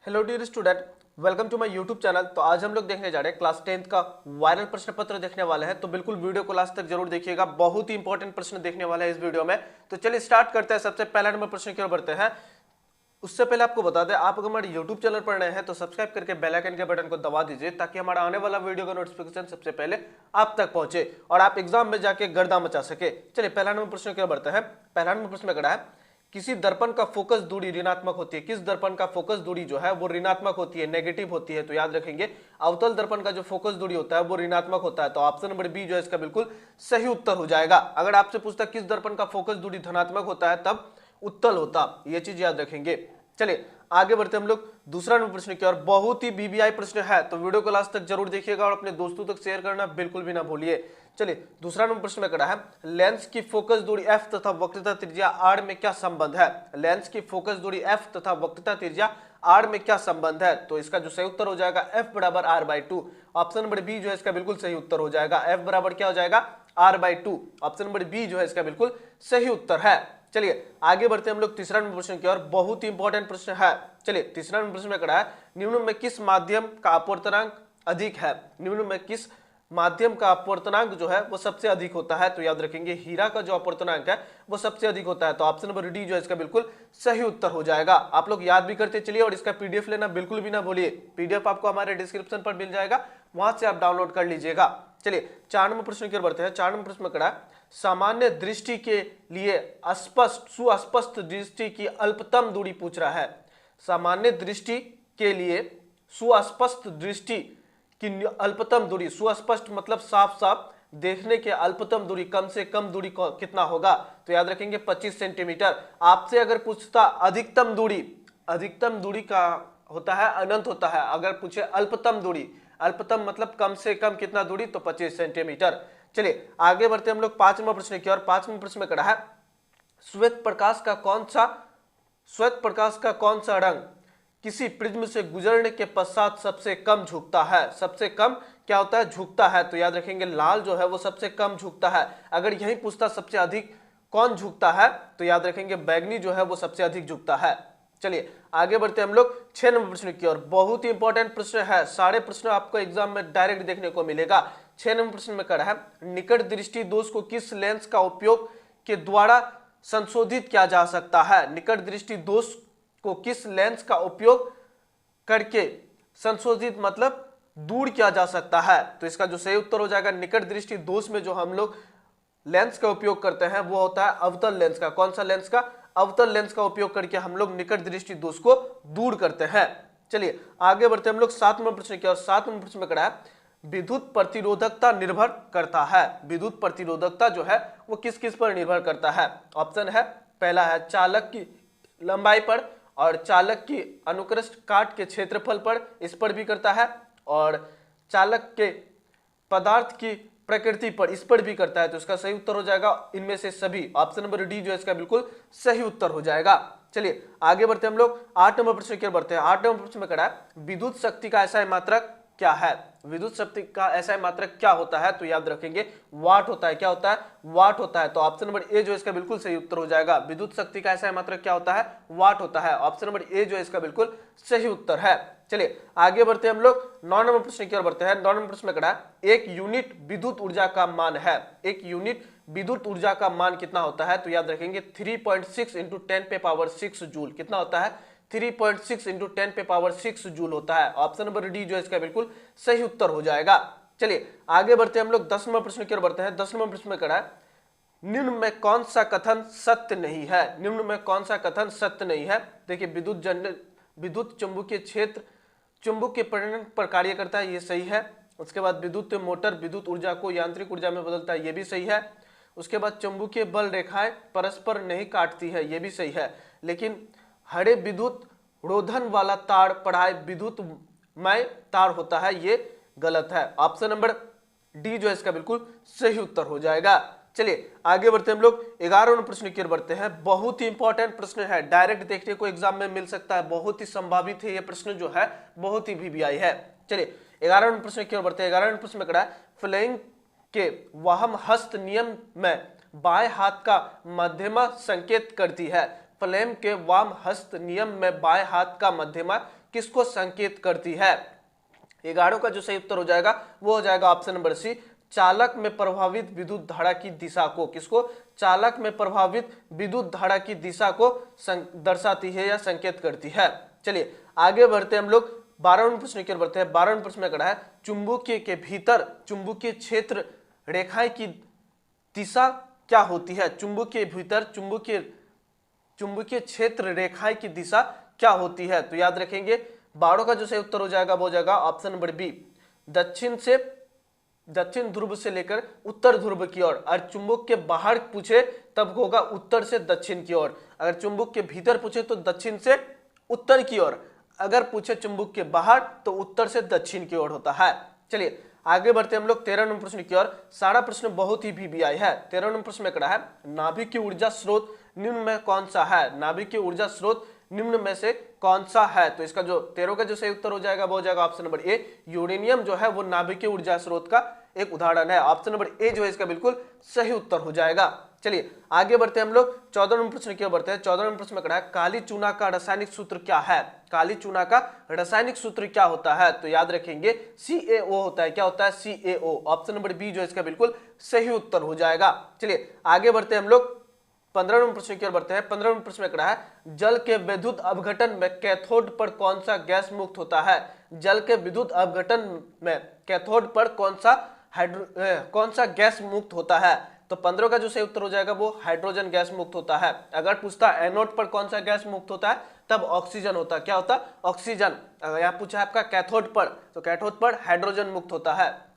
Hello dear student, welcome to my YouTube channel. तो आज हम लोग देखने जा रहे हैं क्लास 10th का वायरल प्रश्न पत्र देखने वाले हैं। तो बिल्कुल वीडियो को लास्ट तक जरूर देखिएगा, बहुत ही इंपॉर्टेंट प्रश्न देखने वाले हैं इस वीडियो में। तो चलिए स्टार्ट करते हैं। सबसे पहला नंबर प्रश्न की ओर बढ़ते हैं। उससे पहले आपको बता दें, आप अगर हमारे यूट्यूब चैनल पर नए हैं तो सब्सक्राइब करके बेल आइकन के बटन को दबा दीजिए, ताकि हमारा आने वाला वीडियो का नोटिफिकेशन सबसे पहले आप तक पहुंचे और आप एग्जाम में जाके गर्दा मचा सके। चलिए पहला नंबर प्रश्न की ओर बढ़ते हैं। पहला नंबर प्रश्न में कड़ा है, किसी दर्पण का फोकस दूरी ऋणात्मक होती है। किस दर्पण का फोकस दूरी जो है वो ऋणात्मक होती है, नेगेटिव होती है। तो याद रखेंगे, अवतल दर्पण का जो फोकस दूरी होता है वो ऋणात्मक होता है। तो ऑप्शन नंबर बी जो है इसका बिल्कुल सही उत्तर हो जाएगा। अगर आपसे पूछता किस दर्पण का फोकस दूरी धनात्मक होता है, तब उत्तल होता। ये चीज याद रखेंगे। चलिए आगे बढ़ते हम लोग दूसरा नंबर प्रश्न की ओर। बहुत ही बीबीआई प्रश्न है, तो वीडियो को लास्ट तक जरूर देखिएगा और अपने दोस्तों तक शेयर करना बिल्कुल भी ना भूलिए। चलिए दूसरा नंबर प्रश्न में कड़ा है, लेंस की फोकस दूरी f तथा वक्रता त्रिज्या r में क्या संबंध है। लेंस की फोकस दूरी f तथा वक्रता त्रिज्या r में क्या संबंध है। तो इसका जो सही उत्तर हो जाएगा f बराबर r/2। ऑप्शन नंबर बी जो है इसका बिल्कुल सही उत्तर हो जाएगा। f बराबर क्या हो जाएगा, r/2। ऑप्शन नंबर बी जो है इसका बिल्कुल सही उत्तर है। चलिए आगे बढ़ते हम लोग तीसरा नंबर प्रश्न की ओर। बहुत ही इंपॉर्टेंट प्रश्न है। चलिए तीसरा नंबर प्रश्न में कड़ा है, निम्न में किस माध्यम का अपवर्तनांक अधिक है। निम्न में किस माध्यम का अपवर्तनांक जो है वो सबसे अधिक होता है। तो याद रखेंगे, हीरा का जो अपवर्तनांक है वो सबसे अधिक होता है। तो ऑप्शन नंबर डी जो है इसका बिल्कुल सही उत्तर हो जाएगा। आप लोग याद भी करते चलिए और इसका पीडीएफ लेना बिल्कुल भी ना भूलिए। पीडीएफ आपको हमारे डिस्क्रिप्शन पर मिल जाएगा, वहां से आप डाउनलोड कर लीजिएगा। चलिए 4 नंबर प्रश्न की ओर बढ़ते हैं। 4 नंबर प्रश्न में कड़ा, सामान्य दृष्टि के लिए सुस्पष्ट दृष्टि की अल्पतम दूरी पूछ रहा है। सामान्य दृष्टि के लिए सुस्पष्ट दृष्टि की अल्पतम दूरी, सुस्पष्ट मतलब साफ साफ देखने के अल्पतम दूरी, कम से कम दूरी कितना होगा। तो याद रखेंगे 25 सेंटीमीटर। आपसे अगर पूछता अधिकतम दूरी, अधिकतम दूरी का होता है अनंत होता है। अगर पूछे अल्पतम दूरी, अल्पतम मतलब कम से कम कितना दूरी, तो 25 सेंटीमीटर। चलिए आगे बढ़ते हम लोग 5 नंबर प्रश्न की ओर। 5 नंबर प्रश्न में कड़ा है, श्वेत प्रकाश का कौन सा रंग किसी प्रिज्म से गुजरने के पश्चात सबसे कम झुकता है। सबसे कम क्या होता है, झुकता है। तो याद रखेंगे लाल जो है वो सबसे कम झुकता है। अगर यही पूछता सबसे अधिक कौन झुकता है, तो याद रखेंगे बैगनी जो है वो सबसे अधिक झुकता है। चलिए आगे बढ़ते हम लोग 6 नंबर प्रश्न की ओर। बहुत ही इंपॉर्टेंट प्रश्न है, सारे प्रश्न आपको एग्जाम में डायरेक्ट देखने को मिलेगा। 6 नंबर प्रश्न में कड़ा है, निकट दृष्टि दोष को किस लेंस का उपयोग के द्वारा संशोधित किया जा सकता है। निकट दृष्टि दोष को किस लेंस का उपयोग करके संशोधित मतलब दूर किया जा सकता है। तो इसका जो सही उत्तर हो जाएगा, निकट दृष्टि दोष में जो हम लोग लेंस का उपयोग करते हैं वो होता है अवतल लेंस का। कौन सा लेंस का, अवतल लेंस का उपयोग करके हम लोग निकट दृष्टि दोष को दूर करते हैं। चलिए आगे बढ़ते हम लोग 7 नंबर प्रश्न की ओर। 7 नंबर प्रश्न में कड़ा है, विद्युत प्रतिरोधकता निर्भर करता है। विद्युत प्रतिरोधकता जो है वो किस किस पर निर्भर करता है। ऑप्शन है, पहला है चालक की लंबाई पर, और चालक की अनुकृष्ट काट के क्षेत्रफल पर, इस पर भी करता है, और चालक के पदार्थ की प्रकृति पर, इस पर भी करता है। तो इसका सही उत्तर हो जाएगा इनमें से सभी। ऑप्शन नंबर डी जो है इसका बिल्कुल सही उत्तर हो जाएगा। चलिए आगे बढ़ते हम लोग 8 नंबर प्रश्न की ओर बढ़ते हैं। 8 नंबर प्रश्न में कड़ा है, विद्युत शक्ति का ऐसा मात्रक क्या है। विद्युत शक्ति का ऐसा मात्रक क्या होता है। तो याद रखेंगे वाट होता है। क्या होता है, वाट होता है। तो ऑप्शन नंबर ए जो इसका बिल्कुल सही उत्तर हो जाएगा। विद्युत शक्ति का ऐसा मात्रक क्या होता है, वाट होता है। ऑप्शन नंबर ए जो है इसका बिल्कुल सही उत्तर है। चलिए आगे बढ़ते हम लोग 9 नंबर प्रश्न की ओर बढ़ते हैं। 9 नंबर प्रश्न में कड़ा है, एक यूनिट विद्युत ऊर्जा का मान है। एक यूनिट विद्युत ऊर्जा का मान कितना होता है। तो याद रखेंगे 3.6 इंटू 10⁻6 जूल। कितना होता है, 3.6 इंटू 10⁻6 जूल होता है। ऑप्शन नंबर डी जो है इसका बिल्कुल सही उत्तर हो जाएगा। चलिए आगे बढ़ते हम लोग 10 नंबर प्रश्न की ओर बढ़ते हैं। 10 नंबर प्रश्न में कड़ा है, निम्न में कौन सा कथन सत्य नहीं है। निम्न में कौन सा कथन सत्य नहीं है। देखिए विद्युत चुंबकीय क्षेत्र चुंबक के प्रेरण पर कार्य करता है, ये सही है। उसके बाद विद्युत मोटर विद्युत ऊर्जा को यांत्रिक ऊर्जा में बदलता है, ये भी सही है। उसके बाद चुंबकीय बल रेखाएं परस्पर नहीं काटती है, ये भी सही है। लेकिन हरे विद्युत रोधन वाला तार पढ़ाए विद्युतमय तार होता है, ये गलत है। ऑप्शन नंबर डी जो है इसका बिल्कुल सही उत्तर हो जाएगा। चलिए आगे बढ़ते हम लोग 11 नंबर प्रश्न की ओर बढ़ते हैं। बहुत ही इंपॉर्टेंट प्रश्न है, डायरेक्ट देखने को एग्जाम में मिल सकता है, बहुत ही संभावित है ये प्रश्न जो है, बहुत ही वीवीआई है। चलिए 11 नंबर प्रश्न की ओर बढ़ते हैं। 11 नंबर प्रश्न में कड़ा है, फ्लेइंग के वाम हस्त नियम में बाएं हाथ का मध्यमा संकेत करती है। फ्लेम के वाम हस्त नियम में बाएं हाथ का मध्यमा किसको संकेत करती है? 11 का जो सही उत्तर हो जाएगा वो हो जाएगा ऑप्शन नंबर सी, चालक में प्रभावित विद्युत धारा की दिशा को। किसको? चालक में प्रभावित विद्युत धारा की दिशा को दर्शाती है या संकेत करती है। चलिए आगे बढ़ते हैं हम लोग 12वें प्रश्न की ओर बढ़ते हैं। 12वें प्रश्न में कहा है चुंबकीय के भीतर चुंबकीय क्षेत्र रेखाएं की दिशा क्या होती है? चुंबकीय भीतर चुंबकीय क्षेत्र रेखाएं की दिशा क्या होती है? तो याद रखेंगे 12 का जो सही उत्तर हो जाएगा वो हो जाएगा ऑप्शन नंबर बी, दक्षिण ध्रुव से लेकर उत्तर ध्रुव की ओर। अगर चुंबक के बाहर पूछे तब होगा उत्तर से दक्षिण की ओर, अगर चुंबक के भीतर पूछे तो दक्षिण से उत्तर की ओर, अगर पूछे चुंबक के बाहर तो उत्तर से दक्षिण की ओर होता है। चलिए आगे बढ़ते हम लोग 13वें प्रश्न की ओर। सारा प्रश्न बहुत ही वीवीआई है। 13वें प्रश्न में कहा है नाभिक की ऊर्जा स्रोत निम्न में कौन सा है? नाभिक की ऊर्जा स्रोत निम्न में से कौन सा है? तो इसका जो 13 का जो सही उत्तर हो जाएगा वो हो जाएगा ऑप्शन नंबर ए, यूरेनियम जो है वो नाभिक की ऊर्जा स्रोत का एक उदाहरण है। ऑप्शन नंबर ए जो है इसका बिल्कुल सही उत्तर हो जाएगा। चलिए आगे बढ़ते हैं हम लोग 14वें प्रश्न की ओर बढ़ते हैं। 14वें प्रश्न में कहा है काली चूना का रासायनिक सूत्र क्या है? काली चूना का रासायनिक सूत्र क्या होता है? तो याद रखेंगे CaO होता है। क्या होता है? CaO। ऑप्शन नंबर बी जो है इसका बिल्कुल सही उत्तर हो जाएगा। चलिए आगे बढ़ते हैं हम लोग 15वें प्रश्न की ओर बढ़ते हैं। 15वें प्रश्न में कहा है जल के विद्युत अपघटन में कैथोड पर कौन सा गैस मुक्त होता है? जल के विद्युत अपघटन में कैथोड पर कौन सा गैस मुक्त होता है? तो 15 का जो सही उत्तर हो जाएगा वो हाइड्रोजन गैस मुक्त होता है। अगर पूछता एनोड पर कौन सा गैस मुक्त होता है तब ऑक्सीजन होता है। क्या होता है? ऑक्सीजन। अगर यहाँ पूछा है आपका कैथोड पर तो कैथोड पर हाइड्रोजन मुक्त होता है।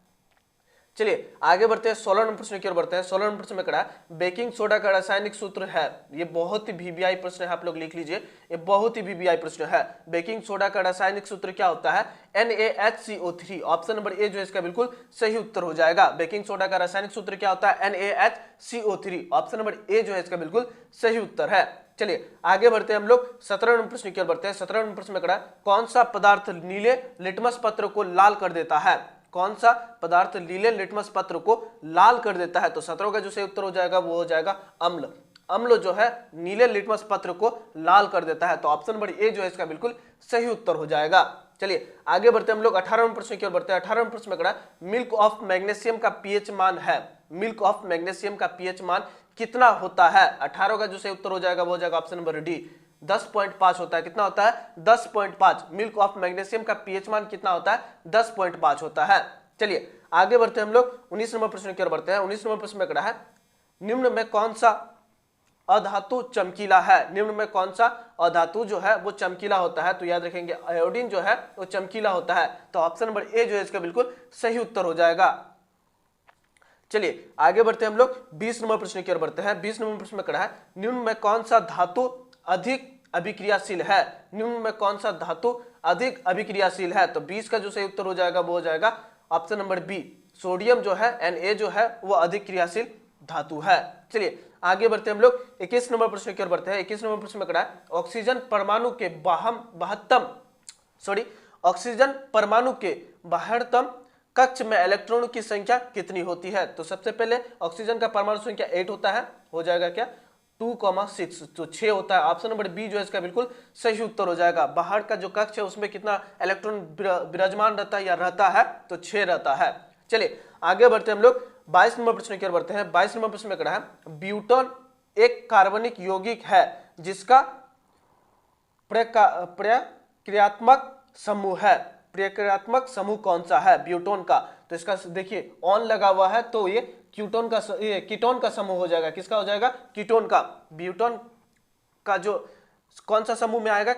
चलिए आगे बढ़ते हैं 16वें प्रश्न की ओर बढ़ते हैं। 16वें प्रश्न में कहा है बेकिंग सोडा का रासायनिक सूत्र है। ये बहुत ही वीवीआई प्रश्न है, आप लोग लिख लीजिए, ये बहुत ही वीवीआई प्रश्न है। बेकिंग सोडा का रासायनिक सूत्र क्या होता है? NaHCO3। ऑप्शन नंबर ए जो है इसका बिल्कुल सही उत्तर हो जाएगा। बेकिंग सोडा का रासायनिक सूत्र क्या होता है? NaHCO3। ऑप्शन नंबर ए जो है इसका बिल्कुल सही उत्तर है। चलिए आगे बढ़ते हैं हम लोग 17वें प्रश्न की ओर बढ़ते हैं। 17वें प्रश्न में कहा है कौन सा पदार्थ नीले लिटमस पत्र को लाल कर देता है? कौन सा पदार्थ नीले लिटमस पत्र को लाल कर देता है? तो 17 का जो सही उत्तर हो जाएगा वो हो जाएगा अम्ल। अम्ल जो है नीले लिटमस पत्र को लाल कर देता है। तो ऑप्शन नंबर ए जो है इसका बिल्कुल सही उत्तर हो जाएगा। चलिए आगे बढ़ते हैं हम लोग 18वें प्रश्न की ओर बढ़ते हैं। 18वें प्रश्न में कहा मिल्क ऑफ मैग्नीशियम का पीएच मान है। मिल्क ऑफ मैग्नीशियम का पीएच मान कितना होता है? 18 का जो सही उत्तर हो जाएगा वो हो जाएगा ऑप्शन नंबर डी, 10.5 होता है। कितना होता है? 10.5। मिल्क ऑफ मैग्नीशियम का पीएच मान कितना होता है? 10.5 होता है। चलिए आगे बढ़ते हैं हम लोग 19वें प्रश्न की ओर बढ़ते हैं। 19वें प्रश्न में कहा है निम्न में कौन सा अधातु चमकीला है? निम्न में कौन सा अधातु जो है वो चमकीला होता है? तो याद रखेंगे आयोडीन जो है वो चमकीला होता है। तो ऑप्शन नंबर ए जो है इसका बिल्कुल सही उत्तर हो जाएगा। चलिए आगे बढ़ते हैं हम लोग 20 नंबर प्रश्न की ओर बढ़ते हैं। 20 नंबर प्रश्न में कहा है निम्न में कौन सा धातु अधिक अभिक्रियाशील है? निम्न में कौन सा धातु अधिक अभिक्रियाशील है? तो 20 का जो सही उत्तर हो जाएगा वो हो जाएगा ऑप्शन नंबर बी, सोडियम जो है Na जो है वो अधिक क्रियाशील धातु है। चलिए आगे बढ़ते हैं हम लोग 21 नंबर प्रश्न की ओर बढ़ते हैं। 21 नंबर प्रश्न में कहा है ऑक्सीजन परमाणु के बाहरतम कक्ष में इलेक्ट्रॉनों की संख्या कितनी होती है? तो सबसे पहले ऑक्सीजन का परमाणु संख्या 8 होता है, हो जाएगा क्या 2,6, तो 6 होता है। ऑप्शन नंबर बी जो है इसका बिल्कुल सही उत्तर हो जाएगा। बाहर का जो कक्ष है उसमें कितना इलेक्ट्रॉन विराजमान रहता है या रहता है? तो 6 रहता है। चलिए आगे बढ़ते हैं हम लोग 22 नंबर प्रश्न की ओर बढ़ते हैं। 22 नंबर प्रश्न में कहा है ब्यूटोन एक कार्बनिक यौगिक है जिसका प्रक्रियात्मक समूह है। प्रक्रियात्मक समूह कौन सा है ब्यूटोन का? तो इसका देखिए ऑन लगा हुआ है तो ये कीटोन का समूह हो जाएगा। किसका हो जाएगा? कीटोन का। ब्यूटोन का जो कौन सा समूह में आएगा?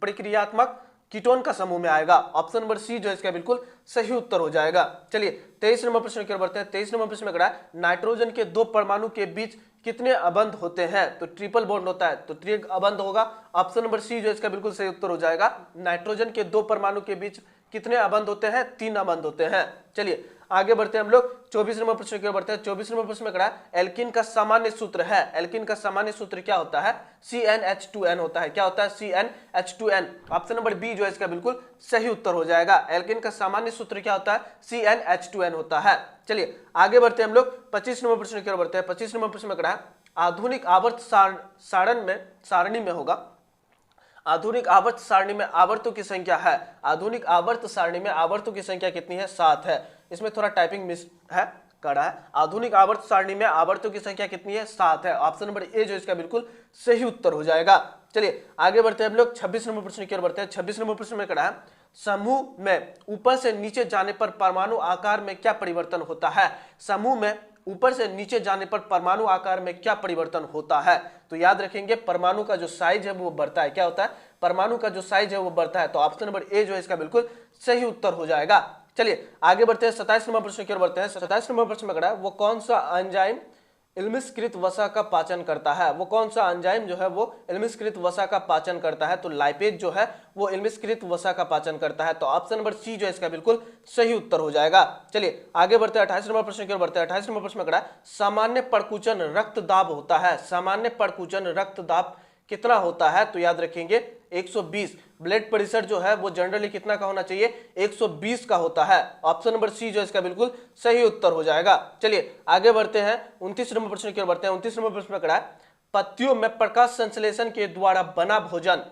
प्रक्रियात्मक कीटोन का समूह में आएगा। ऑप्शन नंबर सी जो है इसका बिल्कुल सही उत्तर हो जाएगा। चलिए 23 नंबर प्रश्न की ओर बढ़ते हैं। 23 नंबर प्रश्न में कहा है नाइट्रोजन के 2 परमाणु के बीच कितने अबंध होते हैं? तो ट्रिपल बॉन्ड होता है, तो त्रिक अबंध होगा। ऑप्शन नंबर सी जो है इसका बिल्कुल सही उत्तर हो जाएगा। नाइट्रोजन के 2 परमाणु के बीच कितने अबंध होते हैं? 3 अबंध होते हैं। चलिए आगे बढ़ते हैं हम लोग 24 नंबर प्रश्न की ओर बढ़ते हैं। 24 नंबर प्रश्न में कहा है एल्कीन का सामान्य सूत्र है। एल्कीन का सामान्य सूत्र क्या होता है? CnH2n होता है। क्या होता है? CnH2n। ऑप्शन नंबर बी जो है इसका बिल्कुल सही उत्तर हो जाएगा। एल्कीन का सामान्य सूत्र क्या होता है? CnH2n होता है। चलिए आगे बढ़ते हैं हम लोग 25 नंबर प्रश्न की ओर बढ़ते हैं। 25 नंबर प्रश्न में कहा है आधुनिक आवर्त सारणी में होगा। आधुनिक आवर्त सारणी में आवर्तों की संख्या है, आधुनिक आवर्त सारणी में आवर्तों की संख्या कितनी है? 7 है। इसमें थोड़ा टाइपिंग मिस है, कड़ा है। आधुनिक आवर्त सारणी में आवर्तों की संख्या कितनी है? 7 है। ऑप्शन नंबर ए जो इसका बिल्कुल सही उत्तर हो जाएगा। चलिए आगे बढ़ते हैं हम लोग 26 नंबर प्रश्न की ओर बढ़ते हैं। 26 नंबर प्रश्न में कड़ा है, समूह में ऊपर से नीचे जाने पर परमाणु आकार में क्या परिवर्तन होता है? समूह में ऊपर से नीचे जाने पर परमाणु आकार में क्या परिवर्तन होता है? तो याद रखेंगे परमाणु का जो साइज है वो बढ़ता है। क्या होता है? परमाणु का जो साइज है वो बढ़ता है। तो ऑप्शन नंबर ए जो है इसका बिल्कुल सही उत्तर हो जाएगा। चलिए आगे बढ़ते हैं 27 नंबर प्रश्न की ओर बढ़ते हैं। 27 नंबर प्रश्न में कड़ा है, वो कौन सा एंजाइम इल्मिस्कृत वसा का पाचन करता है? वो कौन सा एंजाइम जो है वो इल्मिस्कृत वसा का पाचन करता है? तो लाइपेज जो है वो इल्मिस्कृत वसा का पाचन करता है। तो ऑप्शन नंबर सी जो है इसका बिल्कुल सही उत्तर हो जाएगा। चलिए आगे बढ़ते हैं 28 नंबर प्रश्न की ओर बढ़ते हैं। 28 नंबर प्रश्न में कड़ा है, सामान्य परकुचन रक्तदाब होता है। सामान्य परकुचन रक्तदाब कितना होता है? तो याद रखेंगे 120। ब्लड प्रेशर जो है वो जनरली कितना का होना चाहिए? 120 का होता है। ऑप्शन नंबर सी जो इसका बिल्कुल सही उत्तर हो जाएगा। चलिए आगे बढ़ते हैं 29 नंबर प्रश्न की ओर बढ़ते हैं। 29 नंबर प्रश्न में कड़ा है, पत्तियों में प्रकाश संश्लेषण के द्वारा बना भोजन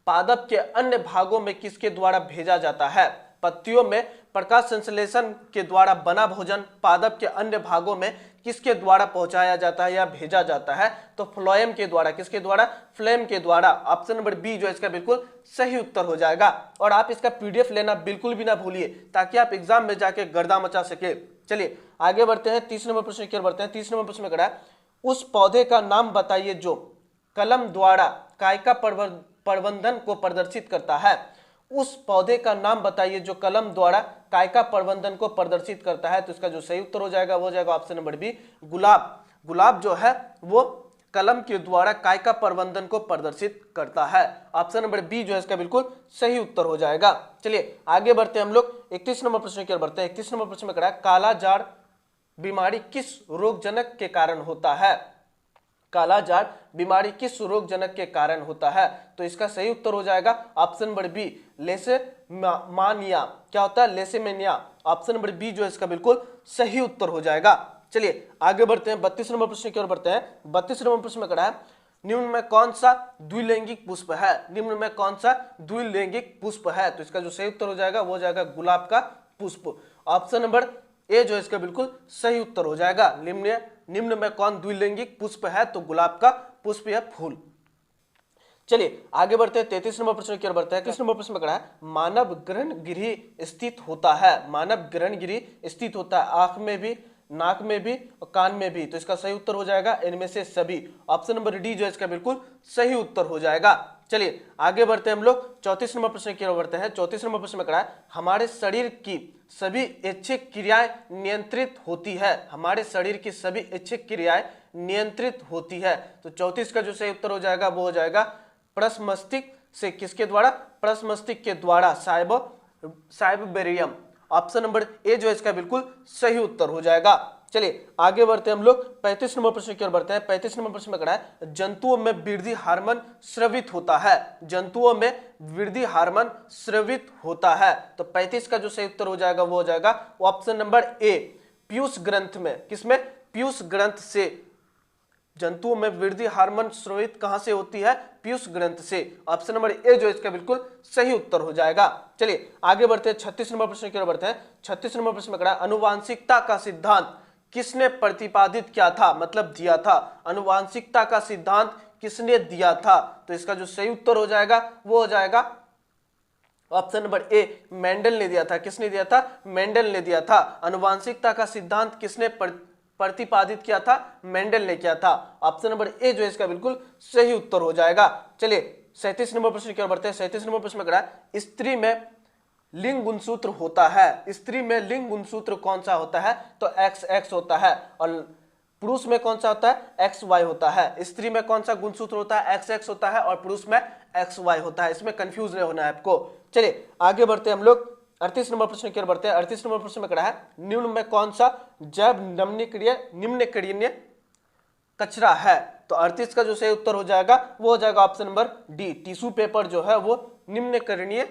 पादप के अन्य भागों में किसके द्वारा भेजा जाता है? पत्तियों में प्रकाश संश्लेषण के द्वारा बना भोजन पादप के अन्य भागों में किसके द्वारा पहुंचाया जाता है या भेजा जाता है? तो फ्लोएम के द्वारा। किसके द्वारा? फ्लेम के द्वारा। ऑप्शन नंबर बी जो इसका बिल्कुल सही उत्तर हो जाएगा। और आप इसका पीडीएफ लेना बिल्कुल भी ना भूलिए ताकि आप एग्जाम में जाके गर्दा मचा सके। चलिए आगे बढ़ते हैं 30 नंबर प्रश्न की ओर बढ़ते हैं। 30 नंबर प्रश्न में कड़ा है, उस पौधे का नाम बताइए जो कलम द्वारा कायिका प्रबंधन को प्रदर्शित करता है। उस पौधे का नाम बताइए जो कलम द्वारा कायिका प्रबंधन को प्रदर्शित करता है। तो इसका जो सही उत्तर हो जाएगा वो हो जाएगा ऑप्शन नंबर बी, गुलाब। गुलाब जो है वो कलम के द्वारा कायिका प्रबंधन को प्रदर्शित करता है। ऑप्शन नंबर बी जो है इसका बिल्कुल सही उत्तर हो जाएगा। चलिए आगे बढ़ते हैं हम लोग 31 नंबर प्रश्न की ओर बढ़ते हैं। 31 नंबर प्रश्न में कड़ा है, काला जार बीमारी किस रोगजनक के कारण होता है? कालाजार बीमारी किस रोगजनक के कारण होता है? तो इसका सही उत्तर हो जाएगा ऑप्शन नंबर बी, लेसेमानिया। क्या होता है? लेसेमेनिया। ऑप्शन नंबर बी जो है इसका बिल्कुल सही उत्तर हो जाएगा। चलिए आगे बढ़ते हैं 32 नंबर प्रश्न की ओर बढ़ते हैं। 32 नंबर प्रश्न में कड़ा है, निम्न में कौन सा द्विलैंगिक पुष्प है? निम्न में कौन सा द्विलैंगिक पुष्प है? तो इसका जो सही उत्तर हो जाएगा वो हो जाएगा गुलाब का पुष्प। ऑप्शन नंबर ए जो इसका बिल्कुल सही उत्तर हो जाएगा। निम्न में कौन द्विलैंगिक पुष्प है? तो गुलाब का पुष्प या फूल। चलिए आगे बढ़ते हैं 33 नंबर प्रश्न की ओर बढ़ते हैं। 33 नंबर प्रश्न में कड़ा है, मानव ग्रहणगिरी स्थित होता है। मानव ग्रहणगिरी स्थित होता है आंख में भी, नाक में भी और कान में भी। तो इसका सही उत्तर हो जाएगा इनमें से सभी। ऑप्शन नंबर डी जो है इसका बिल्कुल सही उत्तर हो जाएगा। चलिए आगे बढ़ते हैं हम लोग 34 नंबर प्रश्न की ओर बढ़ते हैं। 34 नंबर प्रश्न में कड़ा है, हमारे शरीर की सभी ऐच्छिक क्रियाएं नियंत्रित होती है। हमारे शरीर की सभी ऐच्छिक क्रियाएं नियंत्रित होती है। तो 34 का जो सही उत्तर हो जाएगा वो हो जाएगा प्रश्मस्तिक से। किसके द्वारा? प्रश्मस्तिक के द्वारा, साइबेरियम। ऑप्शन नंबर ए जो है इसका बिल्कुल सही उत्तर हो जाएगा। चलिए आगे बढ़ते हैं हम लोग 35 नंबर प्रश्न की ओर बढ़ते हैं। 35 नंबर प्रश्न में कड़ा है, जंतुओं में वृद्धि हार्मोन स्रावित होता है। जंतुओं में वृद्धि हार्मोन स्रावित होता है। तो 35 का जो सही उत्तर हो जाएगा वो हो जाएगा ऑप्शन नंबर ए, पीयूष ग्रंथ में। किसमें? पीयूष ग्रंथ से। जंतुओं में वृद्धि हार्मोन स्रावित कहां से होती है? पीयूष ग्रंथ से। ऑप्शन नंबर ए जो इसका बिल्कुल सही उत्तर हो जाएगा। चलिए आगे बढ़ते हैं 36 नंबर प्रश्न की ओर बढ़ते हैं। 36 नंबर प्रश्न में कड़ा है, अनुवांशिकता का सिद्धांत किसने प्रतिपादित किया था? मतलब दिया था। अनुवांशिकता का सिद्धांत किसने दिया था? तो इसका जो सही उत्तर हो जाएगा वो हो जाएगा ऑप्शन नंबर ए, मेंडल ने दिया था। किसने दिया था? मेंडल ने दिया था। अनुवांशिकता का सिद्धांत किसने प्रतिपादित किया था? मेंडल ने किया था। ऑप्शन नंबर ए जो है इसका बिल्कुल सही उत्तर हो जाएगा। चलिए 37 नंबर प्रश्न की ओर बढ़ते हैं। 37 नंबर प्रश्न में कड़ा है, स्त्री में लिंग गुणसूत्र होता है। स्त्री में लिंग गुणसूत्र कौन सा होता है? तो XX होता है। और पुरुष में कौन सा होता है? XY होता है। स्त्री में कौन सा गुणसूत्र होता है? XX होता है और पुरुष में XY होता है। इसमें कंफ्यूज नहीं होना है आपको। चलिए आगे बढ़ते हैं हम लोग 38 नंबर प्रश्न की ओर बढ़ते हैं। 38 नंबर प्रश्न में कड़ा है, निम्न में कौन सा जैव निम्नकरणीय कचरा है? तो 38 का जो सही उत्तर हो जाएगा वो हो जाएगा option number D, tissue paper जो है वो निम्नकरणीय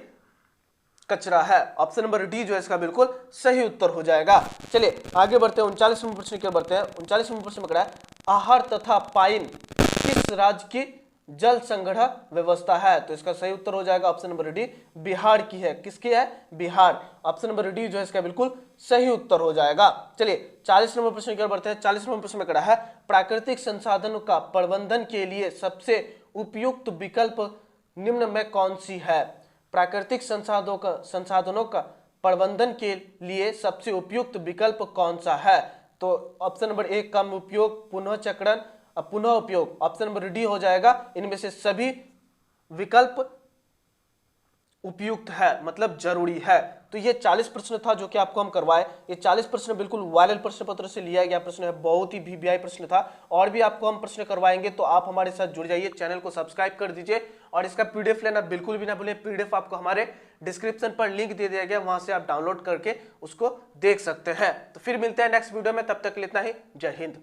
कचरा है। ऑप्शन नंबर डी जो है इसका बिल्कुल सही उत्तर हो जाएगा। चलिए आगे बढ़ते हैं 39 नंबर प्रश्न की ओर बढ़ते हैं। 39 नंबर प्रश्न में कड़ा है, आहार तथा पाइन किस राज्य की जल संग्रह व्यवस्था है। तो इसका सही उत्तर हो जाएगा ऑप्शन नंबर डी, बिहार की है। किसकी है? बिहार। ऑप्शन नंबर डी जो है इसका बिल्कुल सही उत्तर हो जाएगा। चलिए 40 नंबर प्रश्न की ओर बढ़ते हैं। 40 नंबर प्रश्न में कड़ा है, प्राकृतिक संसाधनों का प्रबंधन के लिए सबसे उपयुक्त विकल्प निम्न में कौन सी है? प्राकृतिक संसाधनों का प्रबंधन के लिए सबसे उपयुक्त विकल्प कौन सा है? तो ऑप्शन नंबर ए कम उपयोग, पुनः चक्रण, पुनः उपयोग। ऑप्शन नंबर डी हो जाएगा। इनमें से सभी विकल्प उपयुक्त है, मतलब जरूरी है। तो ये 40 प्रश्न था जो कि आपको हम करवाए। ये 40 प्रश्न बिल्कुल वायरल प्रश्न पत्र से लिया गया प्रश्न है, बहुत ही वीवीआई प्रश्न था। और भी आपको हम प्रश्न करवाएंगे, तो आप हमारे साथ जुड़ जाइए, चैनल को सब्सक्राइब कर दीजिए और इसका पीडीएफ लेना बिल्कुल भी ना भूलिए। पीडीएफ आपको हमारे डिस्क्रिप्शन पर लिंक दे दिया गया, वहां से आप डाउनलोड करके उसको देख सकते हैं। तो फिर मिलते हैं नेक्स्ट वीडियो में, तब तक के लिए इतना ही। जय हिंद।